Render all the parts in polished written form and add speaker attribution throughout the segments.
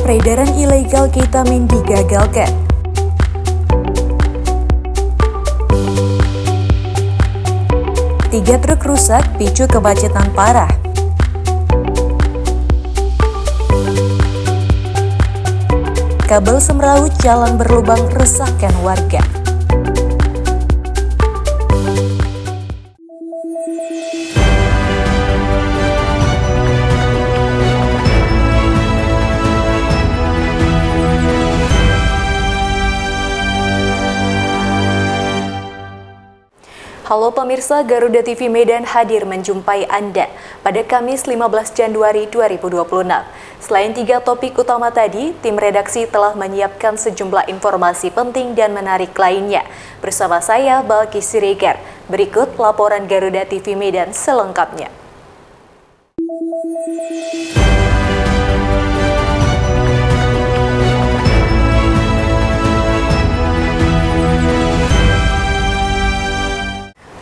Speaker 1: Peredaran ilegal ketamin digagalkan. Tiga truk rusak picu kemacetan parah. Kabel semrawut jalan berlubang resahkan warga. Halo pemirsa, Garuda TV Medan hadir menjumpai Anda pada Kamis 15 Januari 2026. Selain tiga topik utama tadi, tim redaksi telah menyiapkan sejumlah informasi penting dan menarik lainnya. Bersama saya, Balki Siregar. Berikut laporan Garuda TV Medan selengkapnya.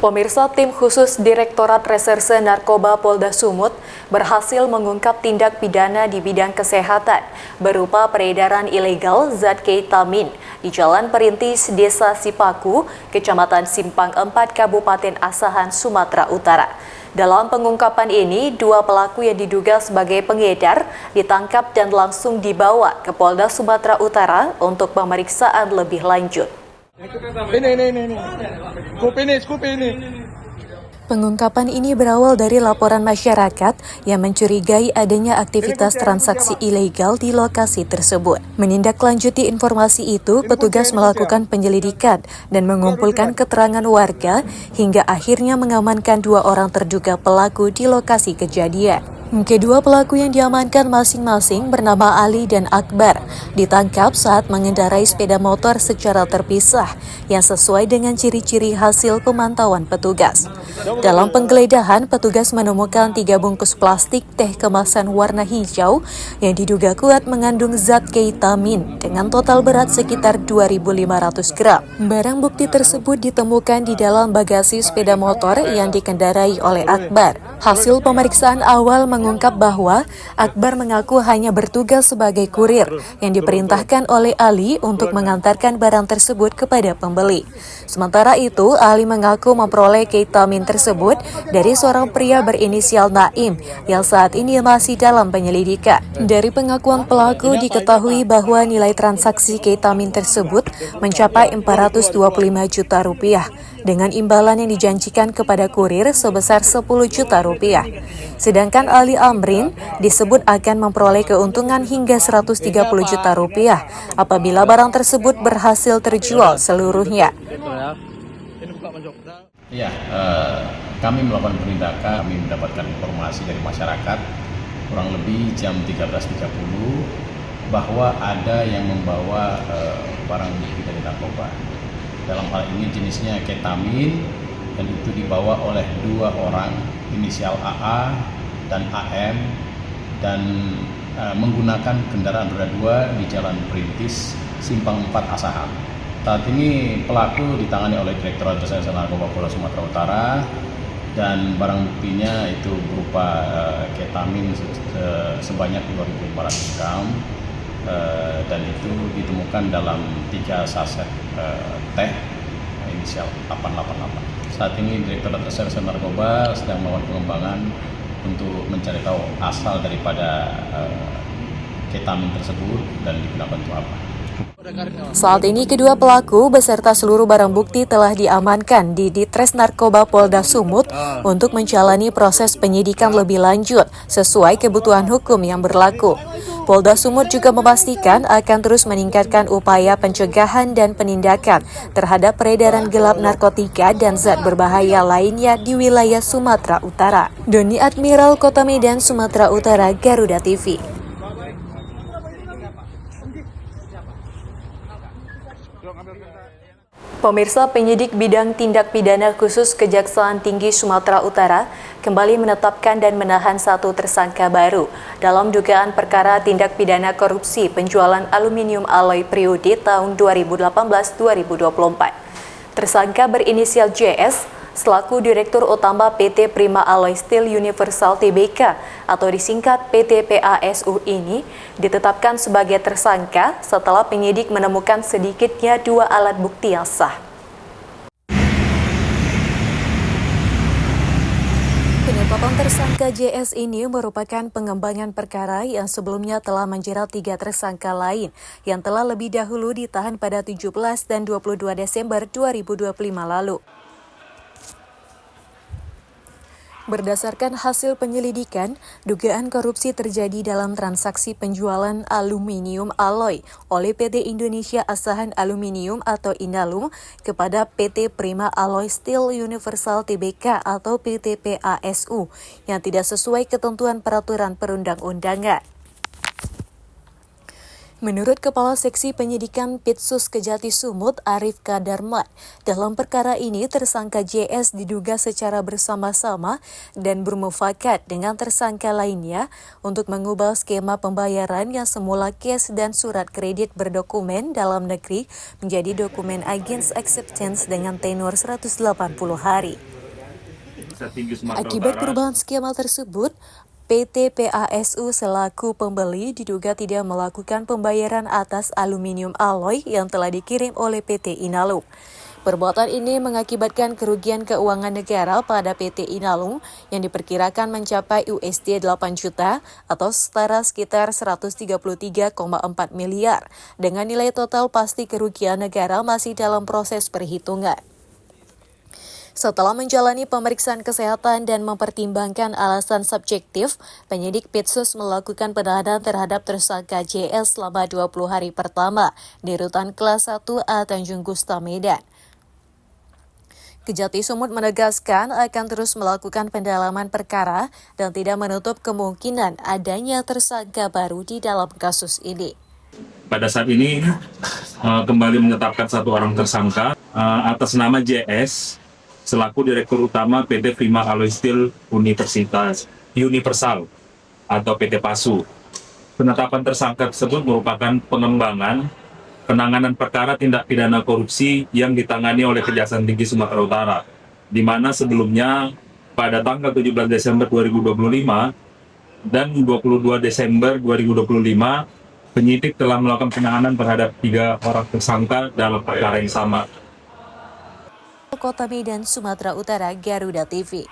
Speaker 1: Pemirsa, tim khusus Direktorat Reserse Narkoba Polda Sumut berhasil mengungkap tindak pidana di bidang kesehatan berupa peredaran ilegal zat ketamin di Jalan Perintis, Desa Sipaku, Kecamatan Simpang 4, Kabupaten Asahan, Sumatera Utara. Dalam pengungkapan ini, dua pelaku yang diduga sebagai pengedar ditangkap dan langsung dibawa ke Polda Sumatera Utara untuk pemeriksaan lebih lanjut. Ini. Pengungkapan ini berawal dari laporan masyarakat yang mencurigai adanya aktivitas transaksi ilegal di lokasi tersebut. Menindaklanjuti informasi itu, petugas melakukan penyelidikan dan mengumpulkan keterangan warga hingga akhirnya mengamankan dua orang terduga pelaku di lokasi kejadian. Kedua pelaku yang diamankan masing-masing bernama Ali dan Akbar, ditangkap saat mengendarai sepeda motor secara terpisah yang sesuai dengan ciri-ciri hasil pemantauan petugas. Dalam penggeledahan, petugas menemukan 3 bungkus plastik teh kemasan warna hijau yang diduga kuat mengandung zat ketamin dengan total berat sekitar 2.500 gram. Barang bukti tersebut ditemukan di dalam bagasi sepeda motor yang dikendarai oleh Akbar. Hasil pemeriksaan awal mengungkap bahwa Akbar mengaku hanya bertugas sebagai kurir yang diperintahkan oleh Ali untuk mengantarkan barang tersebut kepada pembeli. Sementara itu, Ali mengaku memperoleh ketamin tersebut dari seorang pria berinisial Naim yang saat ini masih dalam penyelidikan. Dari pengakuan pelaku diketahui bahwa nilai transaksi ketamin tersebut mencapai 425 juta rupiah dengan imbalan yang dijanjikan kepada kurir sebesar 10 juta rupiah. Sedangkan Ali Amrin disebut akan memperoleh keuntungan hingga 130 juta rupiah apabila barang tersebut berhasil terjual seluruhnya.
Speaker 2: Ya, kami melakukan penindakan, kami mendapatkan informasi dari masyarakat kurang lebih jam 13.30 bahwa ada yang membawa barang bukti dari narkoba. Dalam hal ini jenisnya ketamin dan itu dibawa oleh dua orang inisial AA dan AM dan menggunakan kendaraan roda 2 di Jalan Perintis, Simpang 4 Asahan. Saat ini pelaku ditangani oleh Direktorat Reserse Narkoba Polda Sumatera Utara dan barang buktinya itu berupa ketamin sebanyak 2.500 gram dan itu ditemukan dalam 3 saset teh inisial 888. Saat ini Direktorat Reserse Narkoba sedang melakukan pengembangan untuk mencari tahu asal daripada ketamin tersebut dan digunakan untuk apa.
Speaker 1: Saat ini kedua pelaku beserta seluruh barang bukti telah diamankan di Ditres Narkoba Polda Sumut untuk menjalani proses penyidikan lebih lanjut sesuai kebutuhan hukum yang berlaku. Polda Sumut juga memastikan akan terus meningkatkan upaya pencegahan dan penindakan terhadap peredaran gelap narkotika dan zat berbahaya lainnya di wilayah Sumatera Utara. Doni Admiral, Kota Medan, Sumatera Utara, Garuda TV. Pemirsa, penyidik bidang tindak pidana khusus Kejaksaan Tinggi Sumatera Utara kembali menetapkan dan menahan satu tersangka baru dalam dugaan perkara tindak pidana korupsi penjualan aluminium alloy periode tahun 2018-2024. Tersangka berinisial JS selaku Direktur Utama PT Prima Alloy Steel Universal Tbk atau disingkat PT PASU ini ditetapkan sebagai tersangka setelah penyidik menemukan sedikitnya 2 alat bukti yang sah. Penetapan tersangka JS ini merupakan pengembangan perkara yang sebelumnya telah menjerat 3 tersangka lain yang telah lebih dahulu ditahan pada 17 dan 22 Desember 2025 lalu. Berdasarkan hasil penyelidikan, dugaan korupsi terjadi dalam transaksi penjualan aluminium alloy oleh PT Indonesia Asahan Aluminium atau Inalum kepada PT Prima Alloy Steel Universal Tbk atau PT PASU yang tidak sesuai ketentuan peraturan perundang-undangan. Menurut Kepala Seksi Penyidikan Pitsus Kejati Sumut, Arif Kadarmat, dalam perkara ini tersangka JS diduga secara bersama-sama dan bermufakat dengan tersangka lainnya untuk mengubah skema pembayaran yang semula cash dan surat kredit berdokumen dalam negeri menjadi dokumen Agents Acceptance dengan tenor 180 hari. Akibat perubahan skema tersebut, PT PASU selaku pembeli diduga tidak melakukan pembayaran atas aluminium alloy yang telah dikirim oleh PT Inalum. Perbuatan ini mengakibatkan kerugian keuangan negara pada PT Inalum yang diperkirakan mencapai USD 8 juta atau setara sekitar 133,4 miliar dengan nilai total pasti kerugian negara masih dalam proses perhitungan. Setelah menjalani pemeriksaan kesehatan dan mempertimbangkan alasan subjektif, penyidik Pitsus melakukan penahanan terhadap tersangka JS selama 20 hari pertama di Rutan Kelas 1A Tanjung Gusta, Medan. Kejati Sumut menegaskan akan terus melakukan pendalaman perkara dan tidak menutup kemungkinan adanya tersangka baru di dalam kasus ini.
Speaker 3: Pada saat ini kembali menetapkan 1 orang tersangka atas nama JS selaku Direktur Utama PT Prima Alloy Steel Universal atau PT PASU. Penetapan tersangka tersebut merupakan pengembangan penanganan perkara tindak pidana korupsi yang ditangani oleh Kejaksaan Tinggi Sumatera Utara, di mana sebelumnya pada tanggal 17 Desember 2025 dan 22 Desember 2025 penyidik telah melakukan penahanan terhadap 3 orang tersangka dalam perkara yang sama.
Speaker 1: Kota Medan, Sumatera Utara, Garuda TV.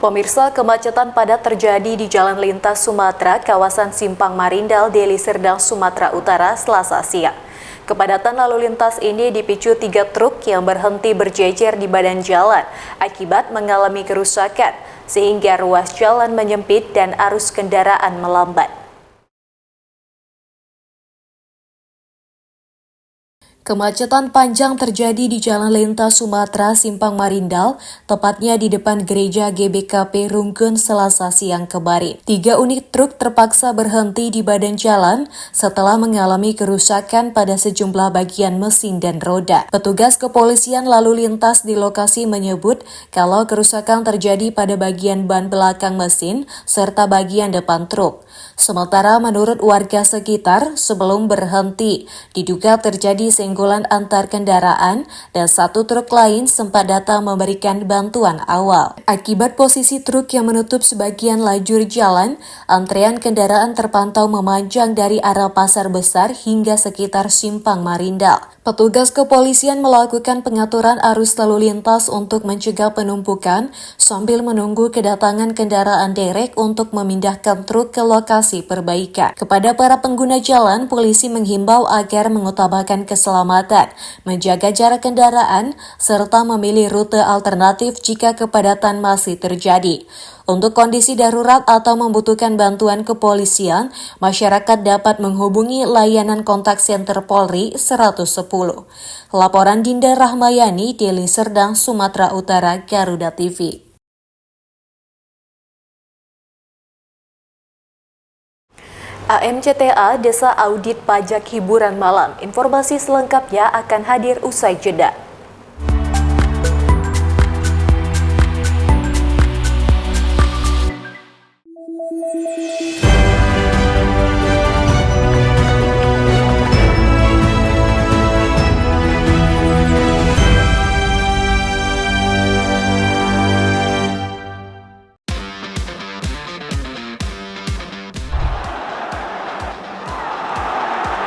Speaker 1: Pemirsa, kemacetan padat terjadi di Jalan Lintas Sumatera, kawasan Simpang Marindal, Deli Serdang, Sumatera Utara, Selasa siang. Kepadatan lalu lintas ini dipicu 3 truk yang berhenti berjejer di badan jalan akibat mengalami kerusakan, sehingga ruas jalan menyempit dan arus kendaraan melambat. Kemacetan panjang terjadi di Jalan Lintas Sumatera Simpang Marindal, tepatnya di depan Gereja GBKP Rungkun Selasa siang kemarin. 3 unit truk terpaksa berhenti di badan jalan setelah mengalami kerusakan pada sejumlah bagian mesin dan roda. Petugas kepolisian lalu lintas di lokasi menyebut kalau kerusakan terjadi pada bagian ban belakang mesin serta bagian depan truk. Sementara menurut warga sekitar, sebelum berhenti, diduga terjadi senggolan antar kendaraan dan 1 truk lain sempat datang memberikan bantuan awal. Akibat posisi truk yang menutup sebagian lajur jalan, antrean kendaraan terpantau memanjang dari arah Pasar Besar hingga sekitar Simpang Marindal. Petugas kepolisian melakukan pengaturan arus lalu lintas untuk mencegah penumpukan sambil menunggu kedatangan kendaraan derek untuk memindahkan truk ke lokasi perbaikan. Kepada para pengguna jalan, polisi menghimbau agar mengutamakan keselamatan, menjaga jarak kendaraan, serta memilih rute alternatif jika kepadatan masih terjadi. Untuk kondisi darurat atau membutuhkan bantuan kepolisian, masyarakat dapat menghubungi layanan kontak senter Polri 110. Laporan Dinda Rahmayani, Deli Serdang, Sumatera Utara, Garuda TV. AMCTA Desa Audit Pajak Hiburan Malam. Informasi selengkapnya akan hadir usai jeda.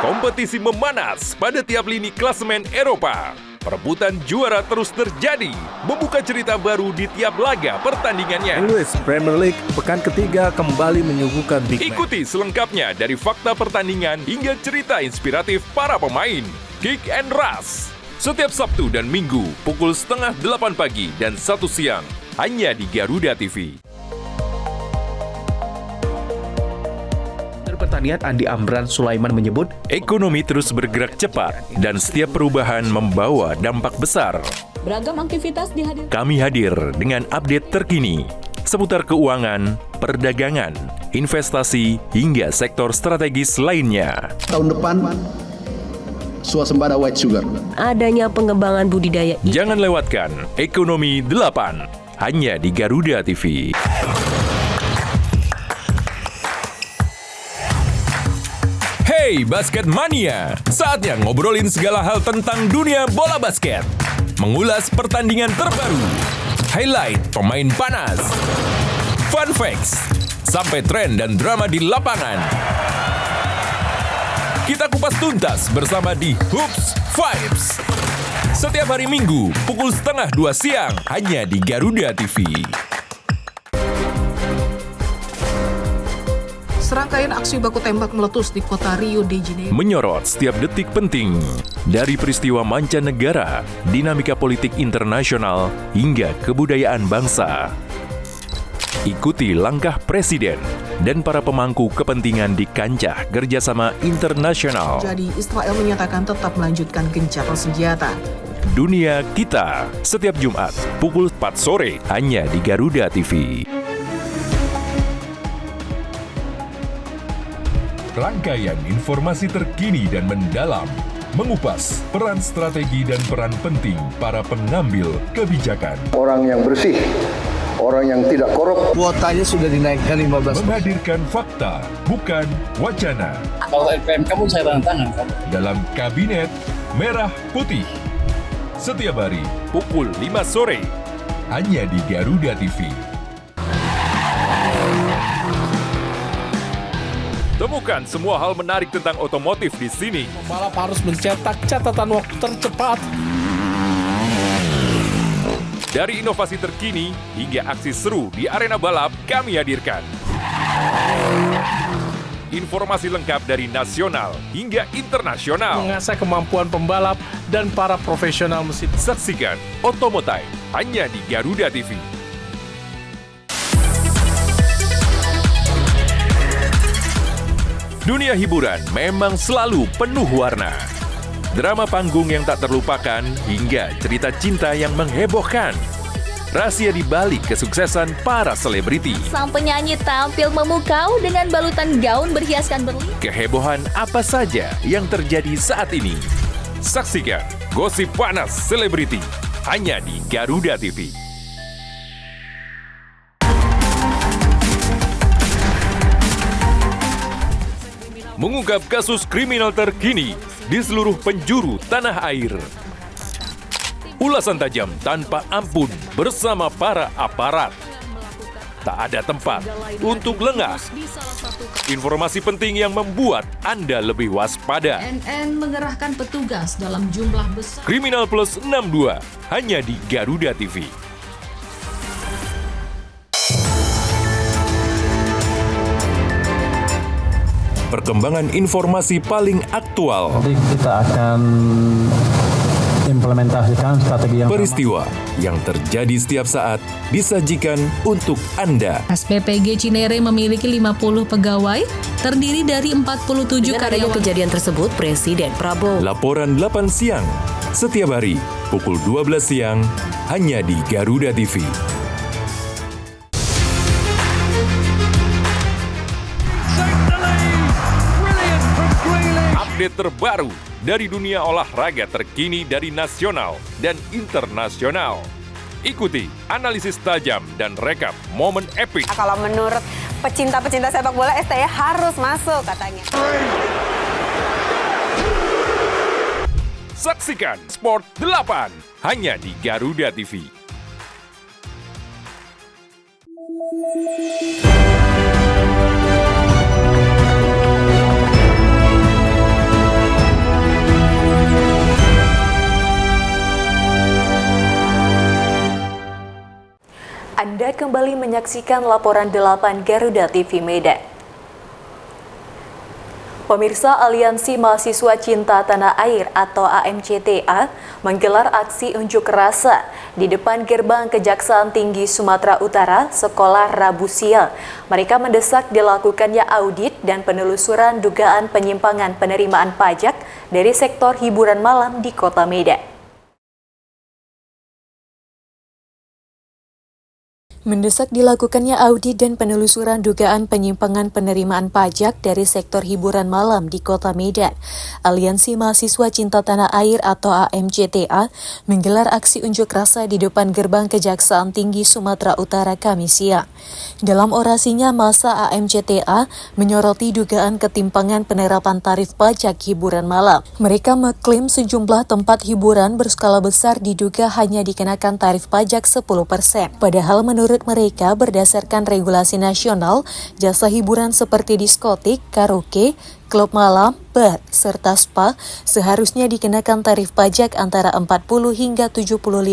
Speaker 4: Kompetisi memanas pada tiap lini klasemen Eropa. Perebutan juara terus terjadi, membuka cerita baru di tiap laga pertandingannya.
Speaker 5: English Premier League pekan ketiga kembali menyuguhkan big match.
Speaker 4: Ikuti selengkapnya dari fakta pertandingan hingga cerita inspiratif para pemain. Kick and Rush. Setiap Sabtu dan Minggu pukul 7:30 pagi dan 1 siang. Hanya di Garuda TV.
Speaker 5: Pertanian Andi Amran Sulaiman menyebut,
Speaker 4: Ekonomi terus bergerak cepat dan setiap perubahan membawa dampak besar.
Speaker 6: Beragam aktivitas dihadirkan.
Speaker 4: Kami hadir dengan update terkini seputar keuangan, perdagangan, investasi, hingga sektor strategis lainnya.
Speaker 7: Tahun depan swasembada white sugar.
Speaker 6: Adanya pengembangan budidaya ikan.
Speaker 4: Jangan lewatkan Ekonomi 8 hanya di Garuda TV. Hey Basket Mania, saatnya ngobrolin segala hal tentang dunia bola basket. Mengulas pertandingan terbaru, highlight pemain panas, fun facts, sampai tren dan drama di lapangan. Kita kupas tuntas bersama di Hoops Vibes. Setiap hari Minggu, pukul 1:30 siang, hanya di Garuda TV.
Speaker 8: Serangkaian aksi baku tembak meletus di kota Rio de Janeiro.
Speaker 4: Menyorot setiap detik penting dari peristiwa mancanegara, dinamika politik internasional, hingga kebudayaan bangsa. Ikuti langkah Presiden dan para pemangku kepentingan di kancah kerjasama internasional.
Speaker 8: Jadi Israel menyatakan tetap melanjutkan gencatan senjata.
Speaker 4: Dunia Kita, setiap Jumat pukul 4 sore hanya di Garuda TV. Rangkaian informasi terkini dan mendalam, mengupas peran strategi dan peran penting para pengambil kebijakan.
Speaker 7: Orang yang bersih, orang yang tidak korup.
Speaker 5: kuotanya sudah dinaikkan 15%.
Speaker 4: Menghadirkan fakta, bukan wacana.
Speaker 9: Kalau LPM kamu saya tanda tangan.
Speaker 4: Dalam Kabinet Merah Putih. Setiap hari pukul 5 sore hanya di Garuda TV. Temukan semua hal menarik tentang otomotif di sini.
Speaker 9: Pembalap harus mencetak catatan waktu tercepat.
Speaker 4: Dari inovasi terkini hingga aksi seru di arena balap, kami hadirkan. Informasi lengkap dari nasional hingga internasional.
Speaker 9: Mengasah kemampuan pembalap dan para profesional mesin.
Speaker 4: Saksikan Otomotive hanya di Garuda TV. Dunia hiburan memang selalu penuh warna. Drama panggung yang tak terlupakan hingga cerita cinta yang menghebohkan. Rahasia di balik kesuksesan para selebriti.
Speaker 10: Sang penyanyi tampil memukau dengan balutan gaun berhiaskan berlian.
Speaker 4: Kehebohan apa saja yang terjadi saat ini. Saksikan Gosip Panas Selebriti hanya di Garuda TV. Mengungkap kasus kriminal terkini di seluruh penjuru tanah air. Ulasan tajam tanpa ampun bersama para aparat. Tak ada tempat untuk lengah. Informasi penting yang membuat Anda lebih waspada.
Speaker 6: NN mengerahkan petugas dalam jumlah besar.
Speaker 4: Kriminal Plus 62 hanya di Garuda TV. Perkembangan informasi paling aktual.
Speaker 9: Nanti kita akan implementasikan strategi yang
Speaker 4: Peristiwa yang terjadi setiap saat disajikan untuk Anda.
Speaker 6: SPPG Cinere memiliki 50 pegawai, terdiri dari 47 karyawan.
Speaker 1: Kejadian tersebut, Presiden Prabowo.
Speaker 4: Laporan 8 siang, setiap hari pukul 12 siang, hanya di Garuda TV. Update terbaru dari dunia olahraga terkini dari nasional dan internasional. Ikuti analisis tajam dan rekap momen epik.
Speaker 11: Kalau menurut pecinta-pecinta sepak bola, STY harus masuk katanya.
Speaker 4: Saksikan Sport 8 hanya di Garuda TV.
Speaker 1: kembali menyaksikan laporan 8 Garuda TV Medan. Pemirsa, Aliansi Mahasiswa Cinta Tanah Air atau AMCTA menggelar aksi unjuk rasa di depan gerbang Kejaksaan Tinggi Sumatera Utara sekolah Rabu siang. Mereka mendesak dilakukannya audit dan penelusuran dugaan penyimpangan penerimaan pajak dari sektor hiburan malam di Kota Medan. Mendesak dilakukannya audit dan penelusuran dugaan penyimpangan penerimaan pajak dari sektor hiburan malam di Kota Medan. Aliansi Mahasiswa Cinta Tanah Air atau AMCTA menggelar aksi unjuk rasa di depan gerbang Kejaksaan Tinggi Sumatera Utara Kamis siang. Dalam orasinya, massa AMCTA menyoroti dugaan ketimpangan penerapan tarif pajak hiburan malam. Mereka mengklaim sejumlah tempat hiburan berskala besar diduga hanya dikenakan tarif pajak 10%. Padahal menurut mereka, berdasarkan regulasi nasional, jasa hiburan seperti diskotik, karaoke, klub malam, bar, serta spa seharusnya dikenakan tarif pajak antara 40 hingga 75%.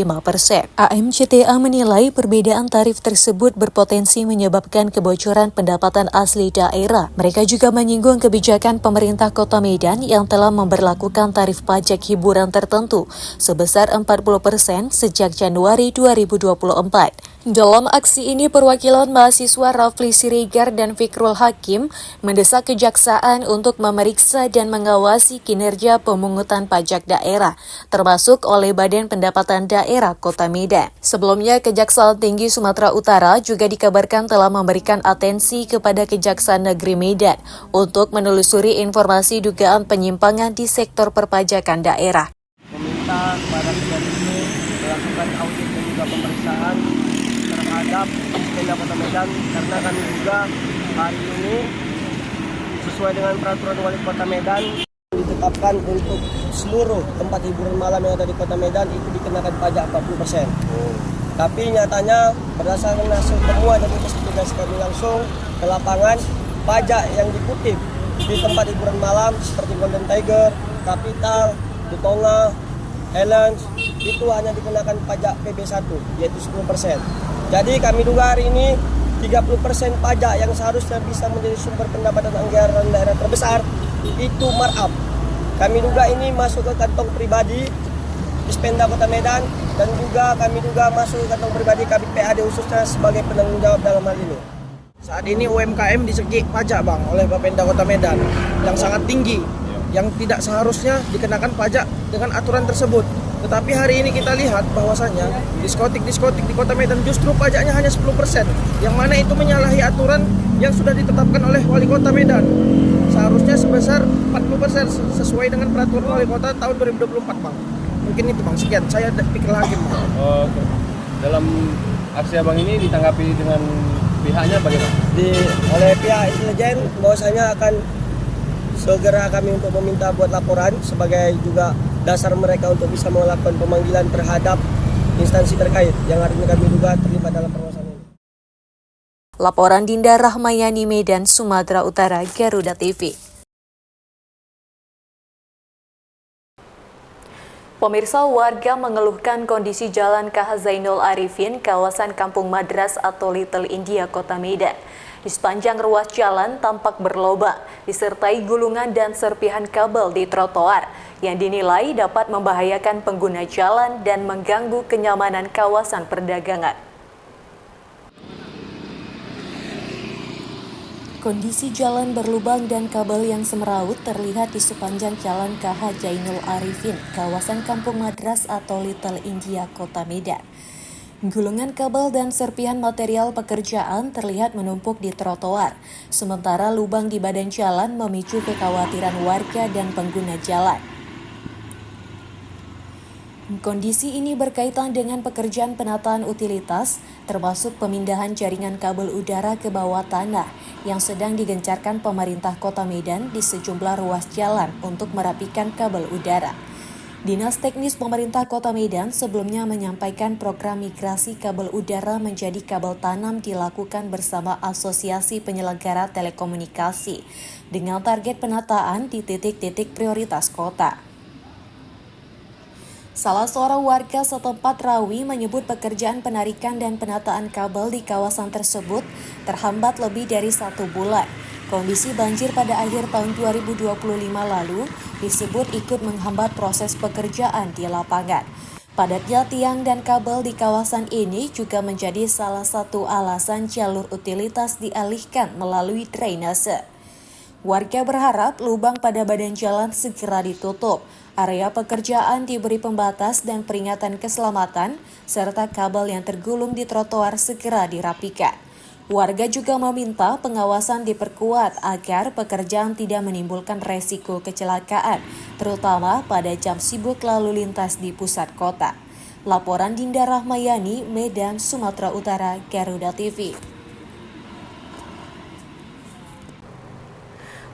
Speaker 1: AMCTA menilai perbedaan tarif tersebut berpotensi menyebabkan kebocoran pendapatan asli daerah. Mereka juga menyinggung kebijakan pemerintah Kota Medan yang telah memberlakukan tarif pajak hiburan tertentu sebesar 40% sejak Januari 2024. Dalam aksi ini, perwakilan mahasiswa Rafli Siregar dan Fikrul Hakim mendesak kejaksaan untuk memeriksa dan mengawasi kinerja pemungutan pajak daerah, termasuk oleh Badan Pendapatan Daerah Kota Medan. Sebelumnya, Kejaksaan Tinggi Sumatera Utara juga dikabarkan telah memberikan atensi kepada Kejaksaan Negeri Medan untuk menelusuri informasi dugaan penyimpangan di sektor perpajakan daerah.
Speaker 12: Meminta kepada Kejaksaan melakukan audit dan juga pemeriksaan terhadap Pemda Kota Medan, karena kami juga hari ini sesuai dengan peraturan Wali Kota Medan ditetapkan untuk seluruh tempat hiburan malam yang ada di Kota Medan itu dikenakan pajak 40%. Tapi nyatanya berdasarkan hasil temuan dan investigasi kami langsung ke lapangan, pajak yang dikutip di tempat hiburan malam seperti Golden Tiger, Capital, Dutonga, Helens itu hanya dikenakan pajak PB1 yaitu 10%. Jadi kami duga hari ini 30% pajak yang seharusnya bisa menjadi sumber pendapatan anggaran daerah terbesar itu markup. Kami duga ini masuk ke kantong pribadi Dispenda Kota Medan dan juga kami duga masuk ke kantong pribadi Kabid PAD khususnya sebagai penanggung jawab dalam hal ini. Saat ini UMKM disegik pajak Bang oleh Bapenda Kota Medan yang sangat tinggi, yang tidak seharusnya dikenakan pajak dengan aturan tersebut. Tetapi hari ini kita lihat bahwasanya diskotik-diskotik di Kota Medan justru pajaknya hanya 10%, yang mana itu menyalahi aturan yang sudah ditetapkan oleh Wali Kota Medan. Seharusnya sebesar 40% sesuai dengan peraturan Wali Kota tahun 2024, Bang. Mungkin itu, Bang. Sekian, saya pikir lagi, Bang.
Speaker 13: Dalam aksi Abang ini ditanggapi dengan pihaknya bagaimana?
Speaker 12: Oleh pihak intelijen bahwasanya akan segera kami untuk meminta buat laporan sebagai juga dasar mereka untuk bisa melakukan pemanggilan terhadap instansi terkait yang hari ini kami duga terlibat dalam permasalahan ini.
Speaker 1: Laporan Dinda Rahmayani, Medan, Sumatera Utara, Garuda TV. Pemirsa, warga mengeluhkan kondisi jalan KH Zainul Arifin, kawasan Kampung Madras atau Little India, Kota Medan. Di sepanjang ruas jalan tampak berlobang, disertai gulungan dan serpihan kabel di trotoar yang dinilai dapat membahayakan pengguna jalan dan mengganggu kenyamanan kawasan perdagangan. Kondisi jalan berlubang dan kabel yang semeraut terlihat di sepanjang jalan KH Zainul Arifin, kawasan Kampung Madras atau Little India, Kota Medan. Gulungan kabel dan serpihan material pekerjaan terlihat menumpuk di trotoar, sementara lubang di badan jalan memicu kekhawatiran warga dan pengguna jalan. Kondisi ini berkaitan dengan pekerjaan penataan utilitas, termasuk pemindahan jaringan kabel udara ke bawah tanah yang sedang digencarkan pemerintah Kota Medan di sejumlah ruas jalan untuk merapikan kabel udara. Dinas Teknis Pemerintah Kota Medan sebelumnya menyampaikan program migrasi kabel udara menjadi kabel tanam dilakukan bersama Asosiasi Penyelenggara Telekomunikasi dengan target penataan di titik-titik prioritas kota. Salah seorang warga setempat Rawi menyebut pekerjaan penarikan dan penataan kabel di kawasan tersebut terhambat lebih dari 1 bulan. Kondisi banjir pada akhir tahun 2025 lalu disebut ikut menghambat proses pekerjaan di lapangan. Padatnya tiang dan kabel di kawasan ini juga menjadi salah satu alasan jalur utilitas dialihkan melalui drainase. Warga berharap lubang pada badan jalan segera ditutup, area pekerjaan diberi pembatas dan peringatan keselamatan, serta kabel yang tergulung di trotoar segera dirapikan. Warga juga meminta pengawasan diperkuat agar pekerjaan tidak menimbulkan resiko kecelakaan, terutama pada jam sibuk lalu lintas di pusat kota. Laporan Dinda Rahmayani, Medan, Sumatera Utara, Garuda TV.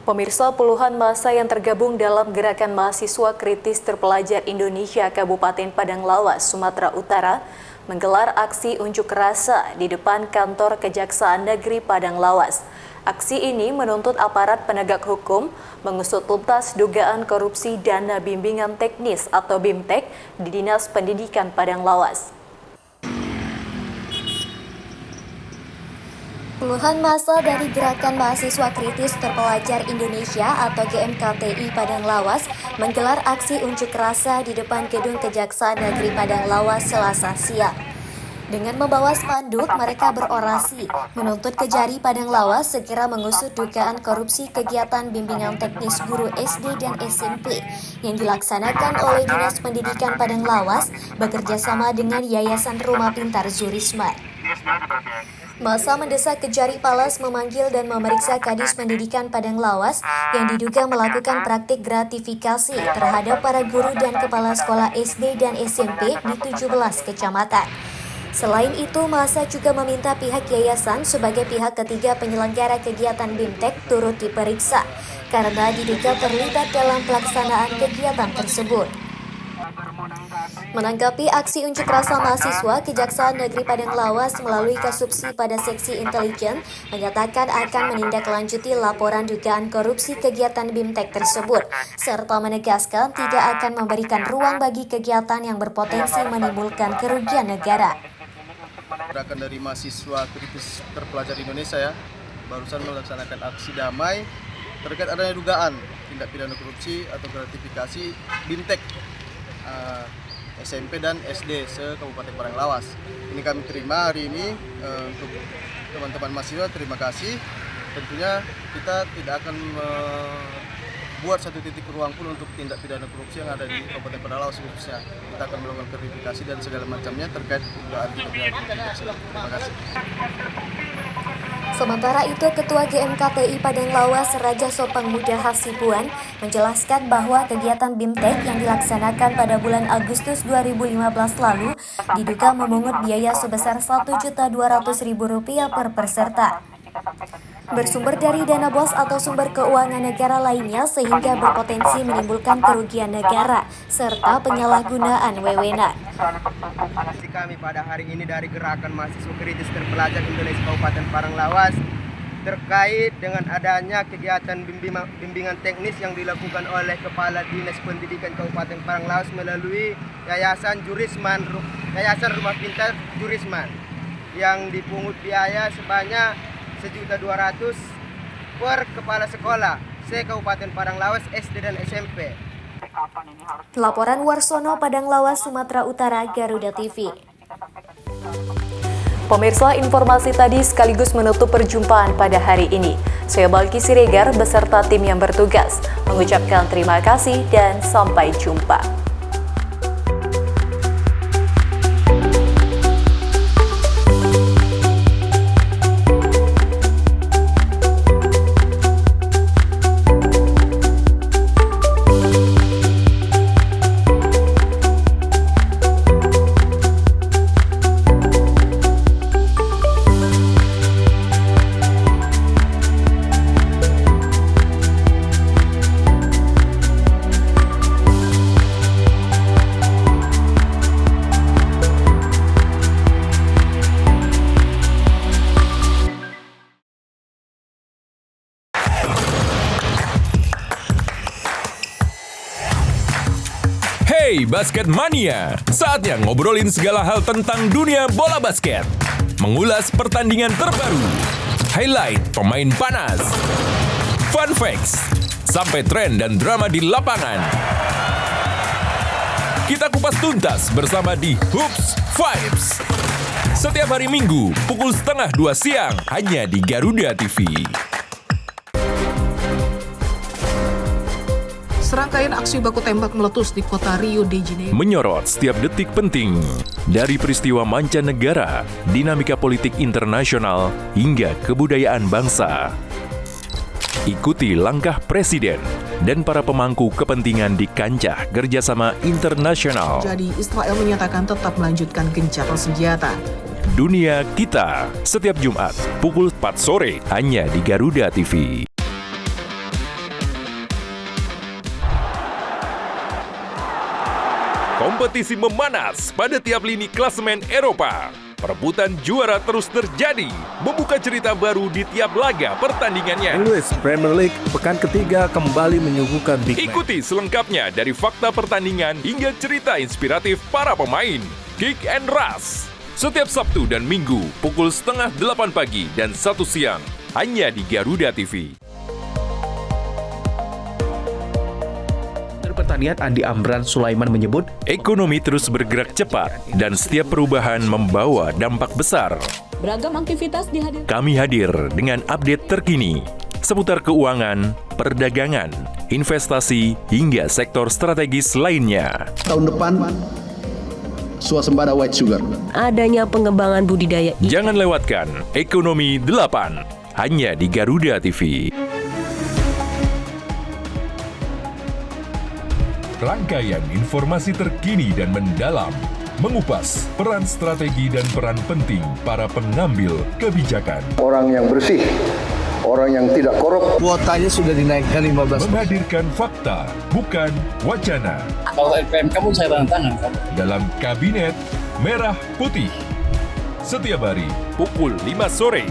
Speaker 1: Pemirsa, puluhan massa yang tergabung dalam Gerakan Mahasiswa Kritis Terpelajar Indonesia Kabupaten Padang Lawas, Sumatera Utara, menggelar aksi unjuk rasa di depan kantor Kejaksaan Negeri Padang Lawas. Aksi ini menuntut aparat penegak hukum mengusut tuntas dugaan korupsi dana bimbingan teknis atau BIMTEK di Dinas Pendidikan Padang Lawas. Puluhan massa dari Gerakan Mahasiswa Kritis Terpelajar Indonesia atau GMKTI Padang Lawas menggelar aksi unjuk rasa di depan gedung Kejaksaan Negeri Padang Lawas Selasa siang. Dengan membawa spanduk, mereka berorasi menuntut Kejari Padang Lawas segera mengusut dugaan korupsi kegiatan bimbingan teknis guru SD dan SMP yang dilaksanakan oleh Dinas Pendidikan Padang Lawas bekerjasama dengan Yayasan Rumah Pintar Zurisman. Massa mendesak Kejari Palas memanggil dan memeriksa Kadis Pendidikan Padang Lawas yang diduga melakukan praktik gratifikasi terhadap para guru dan kepala sekolah SD dan SMP di 17 kecamatan. Selain itu, massa juga meminta pihak yayasan sebagai pihak ketiga penyelenggara kegiatan BIMTEK turut diperiksa karena diduga terlibat dalam pelaksanaan kegiatan tersebut. Menanggapi aksi unjuk rasa mahasiswa, Kejaksaan Negeri Padang Lawas melalui Kasubsi pada Seksi Intelijen menyatakan akan menindaklanjuti laporan dugaan korupsi kegiatan BIMTEK tersebut, serta menegaskan tidak akan memberikan ruang bagi kegiatan yang berpotensi menimbulkan kerugian negara.
Speaker 13: Gerakan dari Mahasiswa Kritis Terpelajar Indonesia ya, barusan melaksanakan aksi damai terkait adanya dugaan tindak pidana korupsi atau gratifikasi BIMTEK SMP dan SD se-Kabupaten Padang Lawas. Ini kami terima hari ini untuk teman-teman mahasiswa, terima kasih. Tentunya kita tidak akan buat satu titik ruang pun untuk tindak pidana korupsi yang ada di Kabupaten Padang Lawas khususnya. Kita akan melakukan verifikasi dan segala macamnya terkait dugaan tindak pidana korupsi. Terima kasih.
Speaker 1: Sementara itu, Ketua GMKTI Padang Lawas Raja Sopang Muda Hasibuan menjelaskan bahwa kegiatan BIMTEK yang dilaksanakan pada bulan Agustus 2015 lalu diduga memungut biaya sebesar Rp1.200.000 per peserta. Bersumber dari dana BOS atau sumber keuangan negara lainnya sehingga berpotensi menimbulkan kerugian negara serta penyalahgunaan wewenang.
Speaker 12: Kami pada hari ini dari Gerakan Mahasiswa Kritis Terpelajar Indonesia Kabupaten Padang Lawas terkait dengan adanya kegiatan bimbingan teknis yang dilakukan oleh Kepala Dinas Pendidikan Kabupaten Padang Lawas melalui Yayasan Rumah Pintar Zurisman yang dipungut biaya sebanyak Rp1.200.000 per kepala sekolah se-Kabupaten Padang Lawas SD dan SMP.
Speaker 1: Laporan Warsono, Padang Lawas, Sumatera Utara, Garuda TV. Pemirsa, informasi tadi sekaligus menutup perjumpaan pada hari ini. Saya Balki Siregar beserta tim yang bertugas mengucapkan terima kasih dan sampai jumpa.
Speaker 4: Hey Basket Mania, saatnya ngobrolin segala hal tentang dunia bola basket. Mengulas pertandingan terbaru, highlight pemain panas, fun facts, sampai tren dan drama di lapangan. Kita kupas tuntas bersama di Hoops Vibes. Setiap hari Minggu, pukul 1:30 siang, hanya di Garuda TV.
Speaker 8: Serangkaian aksi baku tembak meletus di kota Rio de Janeiro.
Speaker 4: Menyorot setiap detik penting dari peristiwa mancanegara, dinamika politik internasional, hingga kebudayaan bangsa. Ikuti langkah Presiden dan para pemangku kepentingan di kancah kerjasama internasional.
Speaker 8: Jadi Israel menyatakan tetap melanjutkan gencatan senjata.
Speaker 4: Dunia Kita, setiap Jumat, pukul 4 sore, hanya di Garuda TV. Kompetisi memanas pada tiap lini klasemen Eropa. Perebutan juara terus terjadi, membuka cerita baru di tiap laga pertandingannya.
Speaker 5: English Premier League pekan ketiga kembali menyuguhkan big match.
Speaker 4: Ikuti selengkapnya dari fakta pertandingan hingga cerita inspiratif para pemain. Kick and Rush. Setiap Sabtu dan Minggu, pukul 7:30 pagi dan 1 siang, hanya di Garuda TV.
Speaker 5: Pertanian Andi Amran Sulaiman menyebut,
Speaker 4: ekonomi terus bergerak cepat dan setiap perubahan membawa dampak besar.
Speaker 6: Beragam aktivitas dihadirkan.
Speaker 4: Kami hadir dengan update terkini seputar keuangan, perdagangan, investasi, hingga sektor strategis lainnya.
Speaker 7: Tahun depan, swasembada white sugar.
Speaker 14: Adanya pengembangan budidaya.
Speaker 4: Jangan lewatkan Ekonomi 8, hanya di Garuda TV. Rangkaian informasi terkini dan mendalam, mengupas peran strategi dan peran penting para pengambil kebijakan.
Speaker 15: Orang yang bersih, orang yang tidak korup.
Speaker 12: Kuotanya sudah dinaikkan 15%.
Speaker 4: Menghadirkan fakta, bukan wacana.
Speaker 16: Kalau LPMK pun saya tanda tangan.
Speaker 4: Dalam Kabinet Merah Putih. Setiap hari, pukul 5 sore,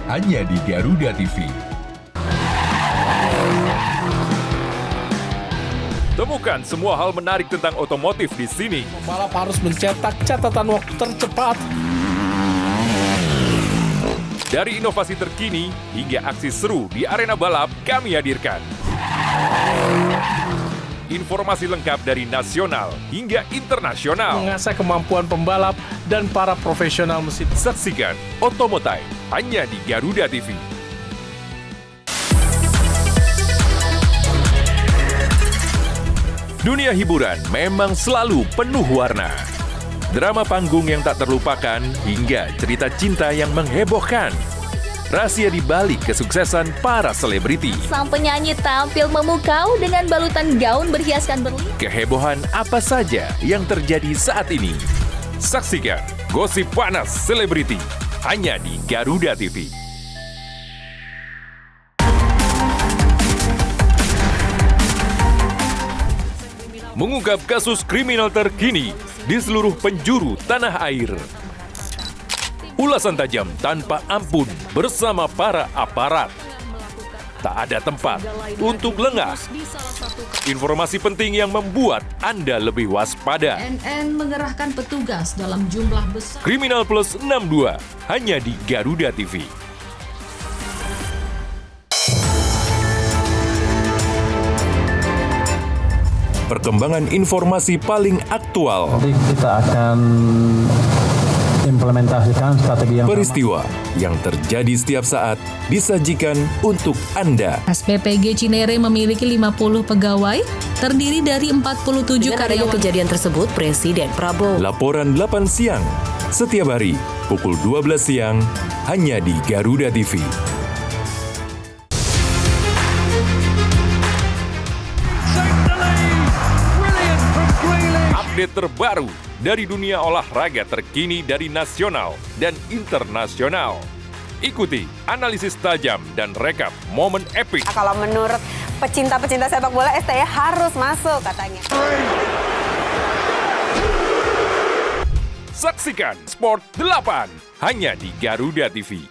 Speaker 4: hanya di Garuda TV. Temukan semua hal menarik tentang otomotif di sini.
Speaker 9: Pembalap harus mencetak catatan waktu tercepat.
Speaker 4: Dari inovasi terkini hingga aksi seru di arena balap, kami hadirkan. Informasi lengkap dari nasional hingga internasional.
Speaker 9: Mengasah kemampuan pembalap dan para profesional mesin.
Speaker 4: Saksikan Otomotai hanya di Garuda TV. Dunia hiburan memang selalu penuh warna. Drama panggung yang tak terlupakan hingga cerita cinta yang menghebohkan. Rahasia di balik kesuksesan para selebriti.
Speaker 10: Sang penyanyi tampil memukau dengan balutan gaun berhiaskan berlian.
Speaker 4: Kehebohan apa saja yang terjadi saat ini? Saksikan Gosip Panas Selebriti hanya di Garuda TV. Mengungkap kasus kriminal terkini di seluruh penjuru tanah air. Ulasan tajam tanpa ampun bersama para aparat. Tak ada tempat untuk lengah. Informasi penting yang membuat Anda lebih waspada.
Speaker 6: NN mengerahkan petugas dalam jumlah besar.
Speaker 4: Kriminal Plus 62 hanya di Garuda TV. Perkembangan informasi paling aktual.
Speaker 17: Nanti kita akan implementasikan strategi yang
Speaker 4: peristiwa yang terjadi setiap saat disajikan untuk Anda.
Speaker 6: SPPG Cinere memiliki 50 pegawai, terdiri dari 47 karyawan.
Speaker 14: Kejadian tersebut, Presiden Prabowo.
Speaker 4: Laporan 8 siang, setiap hari, pukul 12 siang, hanya di Garuda TV. Update terbaru dari dunia olahraga terkini dari nasional dan internasional. Ikuti analisis tajam dan rekap momen epik.
Speaker 11: Kalau menurut pecinta-pecinta sepak bola, STY harus masuk katanya.
Speaker 4: Saksikan Sport 8 hanya di Garuda TV.